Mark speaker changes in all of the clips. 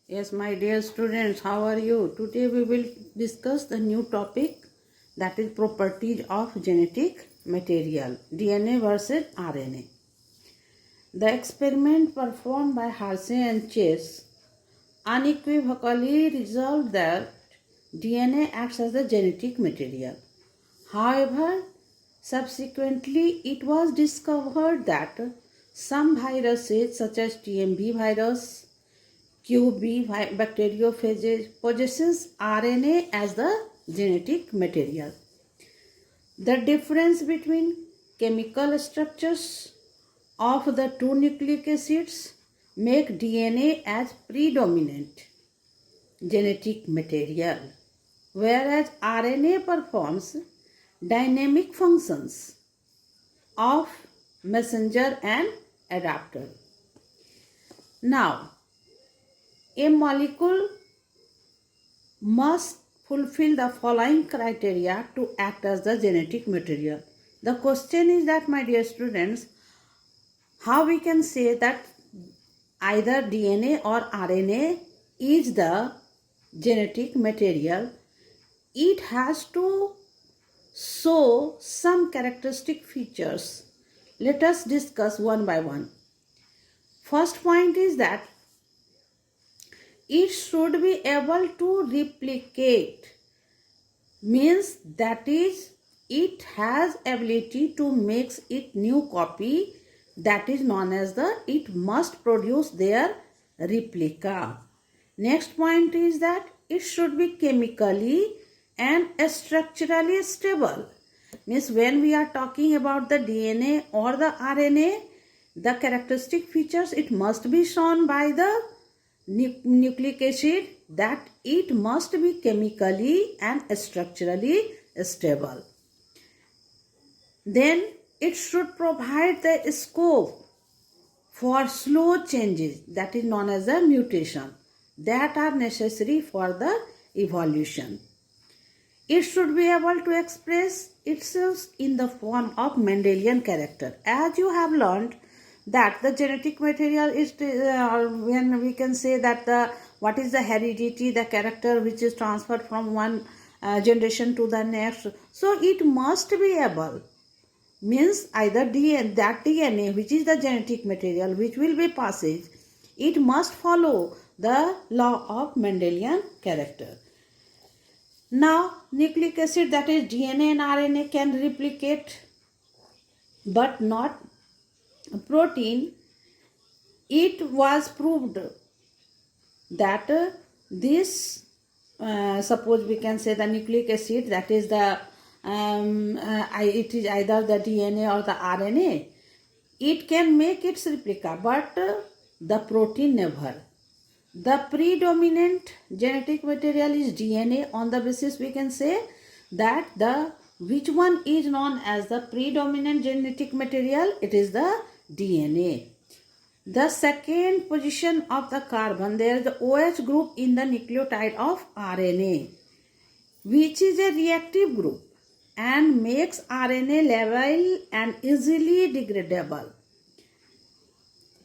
Speaker 1: Yes, my dear students, how are you? Today we will discuss the new topic, that is properties of genetic material, DNA versus RNA. The experiment performed by Hersey and Chase unequivocally resolved that DNA acts as the genetic material. However, subsequently it was discovered that some viruses such as TMV virus, QB bacteriophages possesses RNA as the genetic material. The difference between chemical structures of the two nucleic acids make DNA as predominant genetic material, whereas RNA performs dynamic functions of messenger and adapter. Now, a molecule must fulfill the following criteria to act as the genetic material. The question is that, my dear students, how we can say that either DNA or RNA is the genetic material? It has to show some characteristic features. Let us discuss one by one. First point is that it should be able to replicate, means that is it has ability to make it new copy, that is known as the it must produce their replica. Next point is that it should be chemically and structurally stable, means when we are talking about the DNA or the RNA, the characteristic features it must be shown by the nucleic acid that it must be chemically and structurally stable. Then it should provide the scope for slow changes, that is known as a mutation, that are necessary for the evolution. It should be able to express itself in the form of Mendelian character. As you have learned that the genetic material is when we can say that the what is the heredity, the character which is transferred from one generation to the next. So it must be able, means either DNA, that DNA which is the genetic material which will be passed, it must follow the law of Mendelian character. Now nucleic acid, that is DNA and RNA, can replicate but not protein. It was proved that this suppose we can say the nucleic acid, that is the it is either the DNA or the RNA, it can make its replica, but the protein never. The predominant genetic material is DNA. On the basis we can say that the which one is known as the predominant genetic material, it is the DNA. The second position of the carbon, there is the OH group in the nucleotide of RNA, which is a reactive group and makes RNA labile and easily degradable.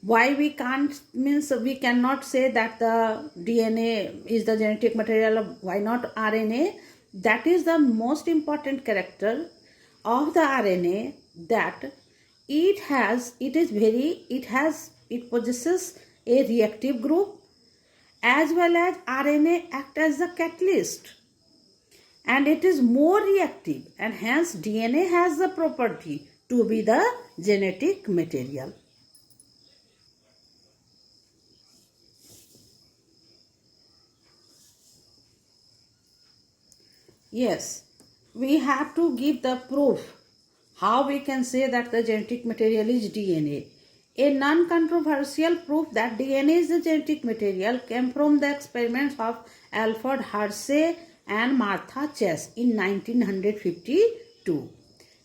Speaker 1: Why we can't, means we cannot say that the DNA is the genetic material, why not RNA? That is the most important character of the RNA, that it possesses a reactive group, as well as RNA act as the catalyst and it is more reactive, and hence DNA has the property to be the genetic material. Yes, we have to give the proof how we can say that the genetic material is DNA. A non-controversial proof that DNA is the genetic material came from the experiments of Alfred Hersey and Martha Chase in 1952.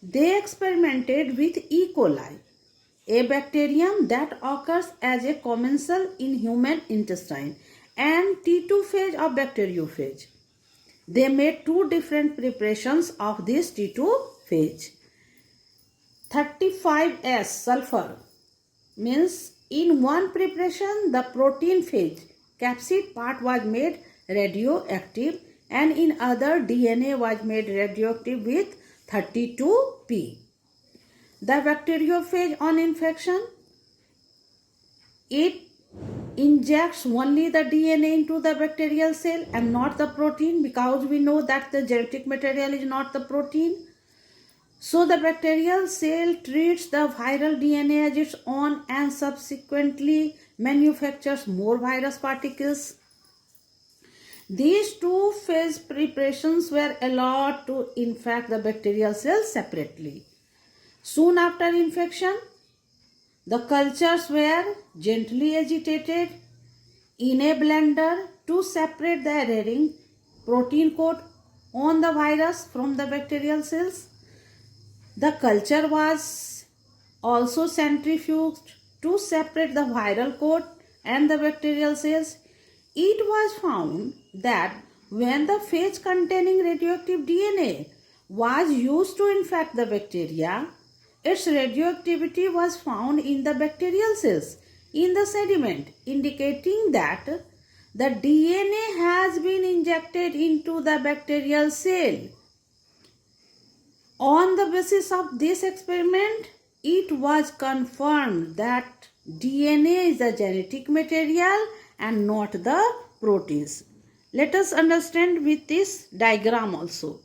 Speaker 1: They experimented with E. coli, a bacterium that occurs as a commensal in human intestine, and T2 phase of bacteriophage. They made two different preparations of this T2 phage. 35S sulfur, means in one preparation the protein phage capsid part was made radioactive, and in other DNA was made radioactive with 32P. The bacteriophage on infection, it injects only the DNA into the bacterial cell and not the protein, because we know that the genetic material is not the protein. So the bacterial cell treats the viral DNA as its own and subsequently manufactures more virus particles. These two phase preparations were allowed to infect the bacterial cells separately. Soon after infection, the cultures were gently agitated in a blender to separate the adhering protein coat on the virus from the bacterial cells. The culture was also centrifuged to separate the viral coat and the bacterial cells. It was found that when the phage containing radioactive DNA was used to infect the bacteria, its radioactivity was found in the bacterial cells in the sediment, indicating that the DNA has been injected into the bacterial cell. On the basis of this experiment, it was confirmed that DNA is the genetic material and not the proteins. Let us understand with this diagram also.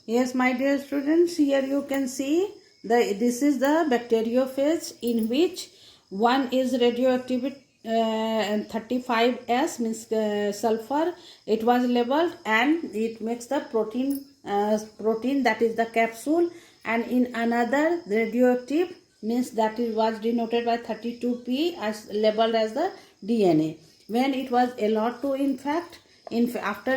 Speaker 1: Yes, my dear students, here you can see this is the bacteriophage, in which one is radioactive 35S means sulfur. It was labeled and it makes the protein that is the capsule, and in another radioactive means that it was denoted by 32P as labeled as the DNA. When it was allowed to infect, after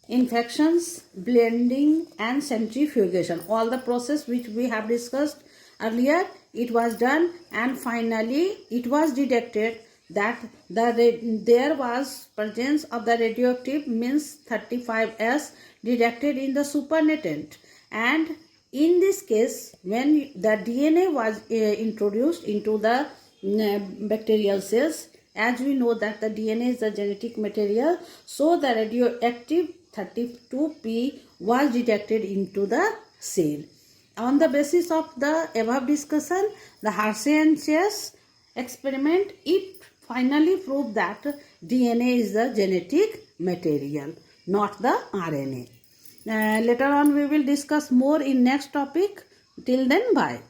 Speaker 1: infections, blending and centrifugation, all the process which we have discussed earlier, it was done, and finally it was detected that there was presence of the radioactive means 35S detected in the supernatant. And in this case, when the DNA was introduced into the bacterial cells, as we know that the DNA is the genetic material, so the radioactive 32P was detected into the cell. On the basis of the above discussion, the Hershey and Chase experiment, it finally proved that DNA is the genetic material, not the RNA. Later on we will discuss more in next topic. Till then, bye.